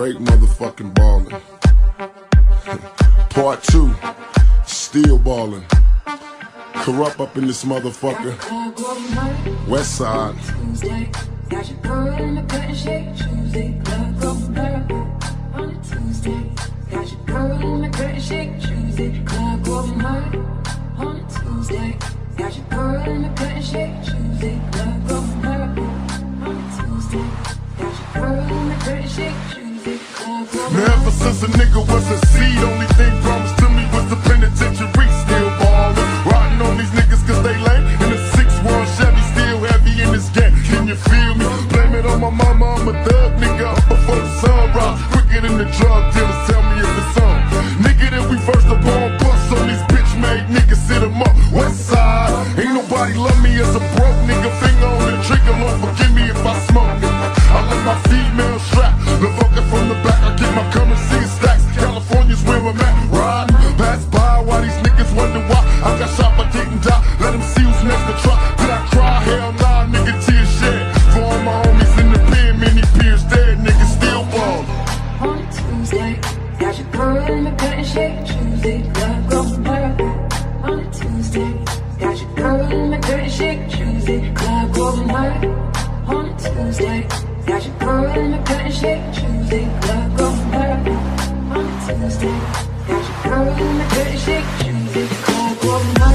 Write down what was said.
straight motherfucking ballin'. Part 2, still ballin'. Corrupt up in this motherfucker. West side. Got your girl in the cutting shake, Tuesday, club going dark. On a Tuesday, got your girl in the cutting shake, Tuesday, club going hard. On a Tuesday, got your girl in the cutting shake, Tuesday, club going hard. On a Tuesday, got your girl in the cutting shake, Tuesday, club going hard. Now ever since a nigga was a seed, only thing promised to me was the penitentiary. Still ballin', riding on these niggas cause they lame. In the 6-1 Chevy, still heavy in this game. Can you feel me? Blame it on my mama, I'm a thug nigga up before the sun rise. Quicker than the drug dealers, tell me if it's on. Nigga that we first upon, bust on these bitch made niggas, sit them up. West side, ain't nobody love me as a broke nigga. Finger on the trigger, Lord forgive me if I smoke it. I let my female strap, the fucker from the back. I get my currency in stacks. California's where I'm at, riding. Pass by while these niggas wonder why I got shot but didn't die. Let them see who's next to try. Did I cry? Hell nah, nigga, tears shed. For all my homies in the pen, many peers dead, niggas still ballin'. On a Tuesday, got your girl in the cutting shake, Tuesday, club going dark. On a Tuesday, got your girl in the cutting shake, Tuesday, club going hard. On a Tuesday, got your girl in the cutting shake, Tuesday, club going hard. On a Tuesday, got your girl in the cutting shake, Tuesday, club going hard.